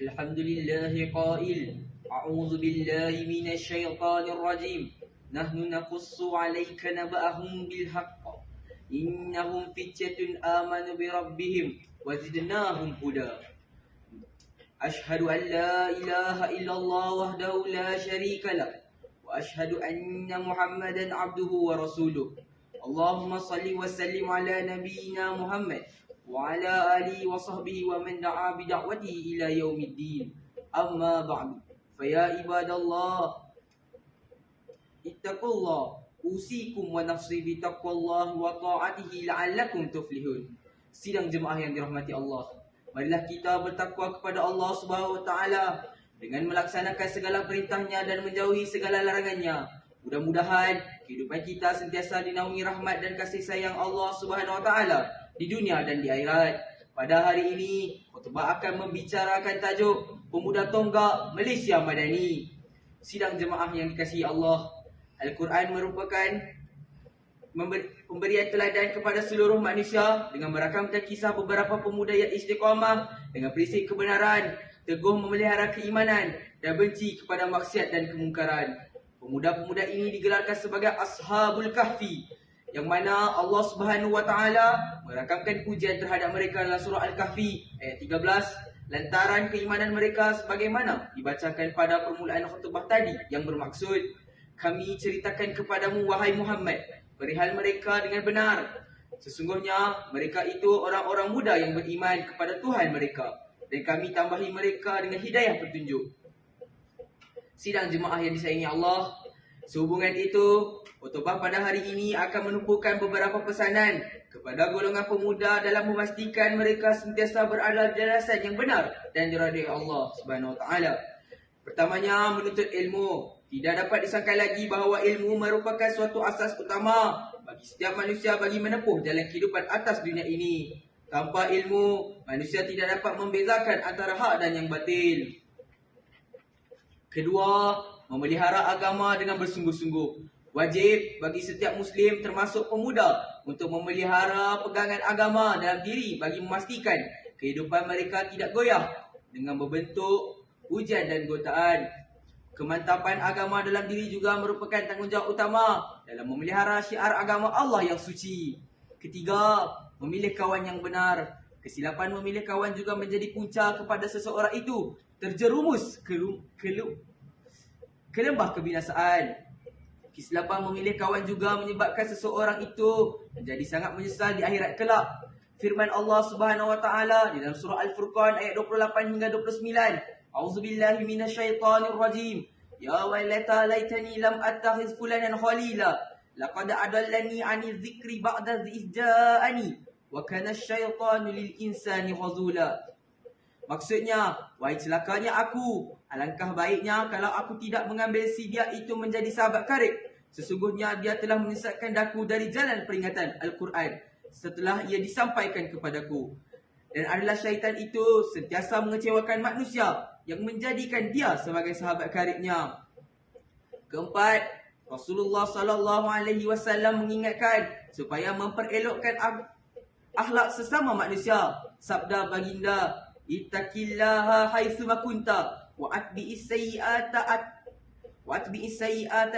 الحمد لله قائل أعوذ بالله من الشيطان الرجيم نحن نقص عليك نبأهم بالحق إنهم فتية آمنوا بربهم وزدناهم هدى أشهد أن لا إله إلا الله وحده لا شريك له وأشهد أن محمدا عبده ورسوله اللهم صل وسلم على نبينا محمد وعلى آله وصحبه ومن دعا بدعوته إلى يوم الدين أما بعد فيا عباد الله اتقوا الله أوصيكم ونفسي بتقوى الله وطاعته لعلكم تفلحون. Sidang jemaah yang dirahmati Allah, marilah kita bertakwa kepada Allah Subhanahu wa taala dengan melaksanakan segala perintahnya dan menjauhi segala larangannya. Mudah-mudahan kehidupan kita sentiasa dinaungi rahmat dan kasih sayang Allah Subhanahu wa taala di dunia dan di akhirat. Pada hari ini, khutbah akan membicarakan tajuk Pemuda Tonggak Malaysia Madani. Sidang jemaah yang dikasihi Allah, Al-Quran merupakan pemberian teladan kepada seluruh manusia dengan merakamkan kisah beberapa pemuda yang istiqamah dengan prinsip kebenaran, teguh memelihara keimanan dan benci kepada maksiat dan kemungkaran. Pemuda-pemuda ini digelarkan sebagai Ashabul Kahfi, yang mana Allah Subhanahu wa taala merakamkan pujian terhadap mereka dalam surah Al-Kahfi ayat 13 lantaran keimanan mereka sebagaimana dibacakan pada permulaan khutbah tadi, yang bermaksud, kami ceritakan kepadamu wahai Muhammad perihal mereka dengan benar. Sesungguhnya mereka itu orang-orang muda yang beriman kepada Tuhan mereka, dan kami tambahi mereka dengan hidayah petunjuk. Sidang jemaah yang disayangi Allah, sehubungan itu, khutbah pada hari ini akan menumpukan beberapa pesanan kepada golongan pemuda dalam memastikan mereka sentiasa berada di jelasan yang benar dan diridai Allah Subhanahu wa taala. Pertamanya, menuntut ilmu. Tidak dapat disangka lagi bahawa ilmu merupakan suatu asas utama bagi setiap manusia bagi menempuh jalan kehidupan atas dunia ini. Tanpa ilmu, manusia tidak dapat membezakan antara hak dan yang batil. Kedua, memelihara agama dengan bersungguh-sungguh. Wajib bagi setiap Muslim termasuk pemuda untuk memelihara pegangan agama dalam diri bagi memastikan kehidupan mereka tidak goyah dengan berbentuk hujan dan godaan. Kemantapan agama dalam diri juga merupakan tanggungjawab utama dalam memelihara syiar agama Allah yang suci. Ketiga, memilih kawan yang benar. Kesilapan memilih kawan juga menjadi punca kepada seseorang itu terjerumus ke lembah kebinasaan. Kesilapan memilih kawan juga menyebabkan seseorang itu menjadi sangat menyesal di akhirat kelak. Firman Allah Subhanahu wa taala di dalam surah Al-Furqan ayat 28 hingga 29. A'udzubillahi minasyaitonir rajim. Ya wailata laitani lam attakhiz fulanan khalila. Laqad adallani 'anil dzikri ba'da idh ja'ani wa kana asyaitanu lil insani khazula. Maksudnya, wahai celakanya aku, alangkah baiknya kalau aku tidak mengambil si dia itu menjadi sahabat karib. Sesungguhnya dia telah menyesatkan daku dari jalan peringatan Al-Quran setelah ia disampaikan kepadaku. Dan adalah syaitan itu sentiasa mengecewakan manusia yang menjadikan dia sebagai sahabat karibnya. Keempat, Rasulullah SAW mengingatkan supaya memperelokkan akhlak sesama manusia. Sabda baginda, ittaqillaha haitsu ma kunta wa atbi'is sayyi'ata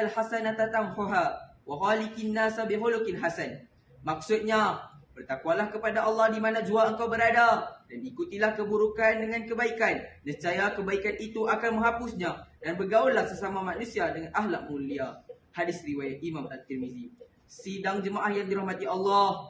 al-hasanata tamhuha wa khaliqin nasa bihulukin hasan. Maksudnya, bertakwalah kepada Allah di mana jua engkau berada dan ikutilah keburukan dengan kebaikan. Nescaya kebaikan itu akan menghapusnya, dan bergaullah sesama manusia dengan akhlak mulia. Hadis riwayat Imam At-Tirmizi. Sidang jemaah yang dirahmati Allah,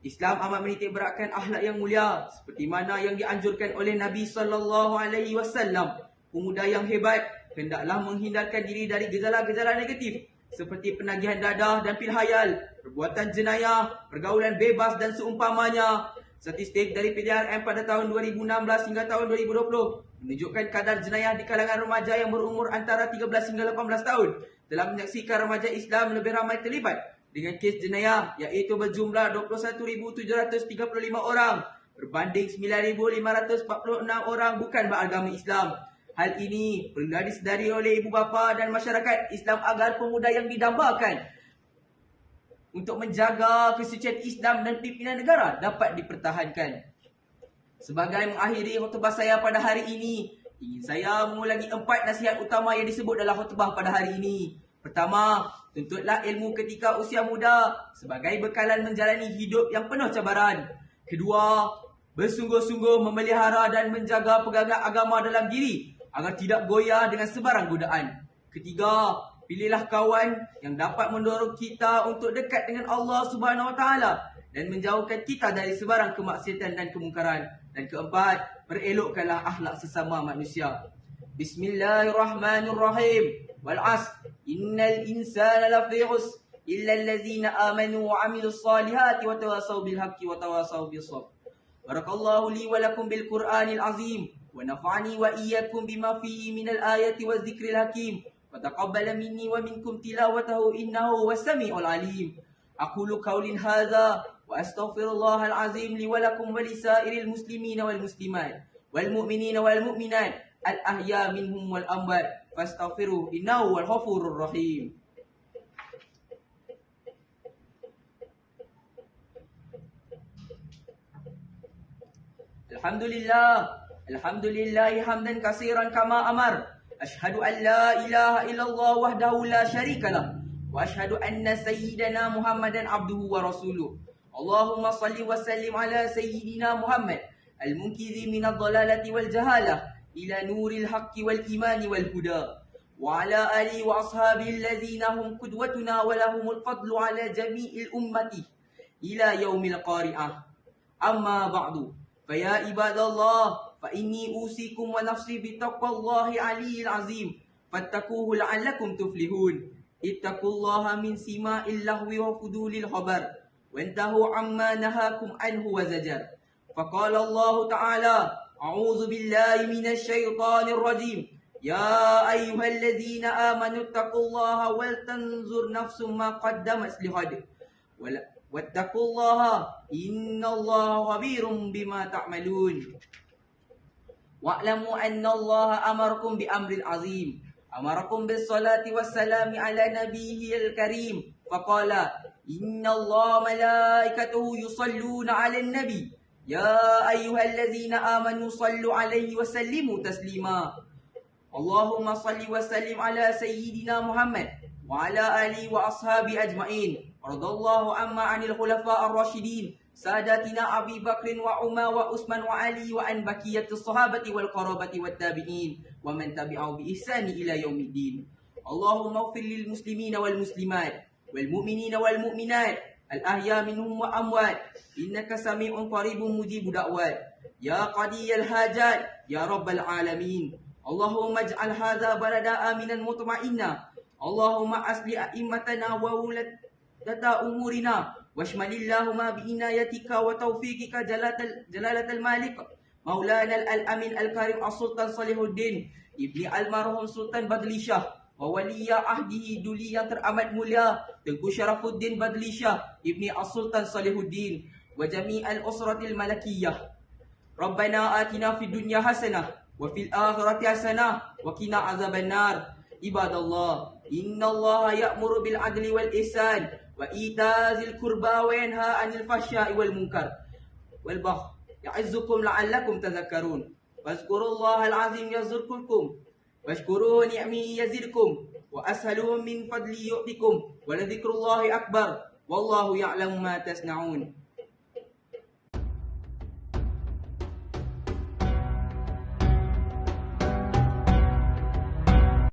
Islam amat menitik beratkan akhlak yang mulia seperti mana yang dianjurkan oleh Nabi SAW. Pemuda yang hebat hendaklah menghindarkan diri dari gejala-gejala negatif seperti penagihan dadah dan pilhayal, perbuatan jenayah, pergaulan bebas dan seumpamanya. Statistik dari PDRM pada tahun 2016 hingga tahun 2020 menunjukkan kadar jenayah di kalangan remaja yang berumur antara 13 hingga 18 tahun telah menyaksikan remaja Islam lebih ramai terlibat dengan kes jenayah, iaitu berjumlah 21,735 orang berbanding 9,546 orang bukan beragama Islam. Hal ini perlu disedari oleh ibu bapa dan masyarakat Islam agar pemuda yang didambakan untuk menjaga kesucian Islam dan pimpinan negara dapat dipertahankan. Sebagai mengakhiri khutbah saya pada hari ini, ingin saya mengulangi 4 nasihat utama yang disebut dalam khutbah pada hari ini. Pertama, tuntutlah ilmu ketika usia muda sebagai bekalan menjalani hidup yang penuh cabaran. Kedua, bersungguh-sungguh memelihara dan menjaga pegangan agama dalam diri agar tidak goyah dengan sebarang godaan. Ketiga, pilihlah kawan yang dapat mendorong kita untuk dekat dengan Allah Subhanahu Wa Taala dan menjauhkan kita dari sebarang kemaksiatan dan kemungkaran. Dan keempat, berelokkanlah akhlak sesama manusia. Bismillahirrahmanirrahim. Wal 'asr, innal insana lafi 'usr illa allazina amanu wa 'amilus salihati wa tawasaw bil haqqi wa tawasaw bis sabr. Barakallahu li wa lakum bil Qur'anil azim wa nafa'ani wa iyyakum bima fihi minal ayati waz zikril hakim. Wa taqabbala minni wa minkum tilawatahu innahu was-sami'ul 'alim. Aqulu qawli hadza wa astaghfirullahal azim li wa lakum wa lisairil muslimina wal muslimat wal mu'minina wal mu'minat al ahya minhum wal amwat fastaghfiruhu innahu wal ghafurur rahim. Alhamdulillah hamdan katsiran kama amar. Ashhadu an la ilaha illallah wahdahu la syarikalah wa ashhadu anna sayyidana Muhammadan abduhu wa rasuluh. Allahumma salli wa sallim ala sayyidina Muhammad al-munqidhi min ad-dhalalati wal jahalah ila nuril haqqi wal imani wal huda wa ala alihi wa ashabihi alladhina hum qudwatuna wa lahumul fadlu ala jami'il ummati ila yaumil qari'ah. Amma ba'du. Faya ibadallah, fa inni usikum wa nafsi bitaqwallahi aliyil azim, fattaquhu la'allakum tuflihun. Ittaqullaha min sima'il lahwi wa fudulil khabar, wantahu amma nahakum anhu wa zajar. Faqala Allah Ta'ala, a'udzu billahi minasy syaithanir rajim. Ya ayyuhalladzina amanu taqullaha wal tanzur nafsum ma qaddamat lighad. Wattaqullaha innallaha khabirum bima ta'malun. Wa'lamu annallaha amarakum bi amrin azim. Amarakum bis salati was salami ala nabiyyil karim. Faqala innallaha malaikatahu yusalluna 'alan nabi. Ya ayyuhallazina amanu sallu 'alaihi wa sallimu taslima. Allahumma salli wa sallim ala sayyidina Muhammad wa ala alihi wa ashabi ajma'in. Radallahu amma 'anil khulafa ar-rasyidin sadatina Abi Bakrin wa Umar wa Utsman wa Ali wa an baqiyatus sahabati wal qarabati wat tabi'in wa man tabi'ahu bi ihsani ila yaumiddin. Allahumma ighfir lil muslimina wal muslimat wal mu'minina wal mu'minat al ahya minhum wa amwat innaka sami'un qaribun mujibud da'wat ya qadiyal hajat ya rabbal alamin. Allahumma ij'al hadza balada aminan mutma'inna. Allahumma asli a'immatana wa ulata umurina washmalillahumma biinayatika wa taufiqika jalalatal malik maulana al-amin al-karim as-sultan Salihuddin ibni almarhum Sultan Badli Shah wa waliya ahdihi duli yang teramat mulia Tengku Syarafuddin Badli Shah ibni as-sultan Salihuddin wa jami'al usratil malakiyah. Rabbana atina fid dunya hasanah wa fil akhirati hasanah wa qina azabannar. Ibadallah, innallaha ya'muru bil adli wal ihsan wa itazil qurba wa yanha 'anil fahsya'i wal munkar wal baghi ya'izzukum la'allakum tadhakkarun. Fazkurullahal azim yazkurkum washkuruhu ni'mi yazidkum wa as'aluhu min fadli yu'tikum wa la dzikrullahi akbar wallahu ya'lamu ma tasna'un.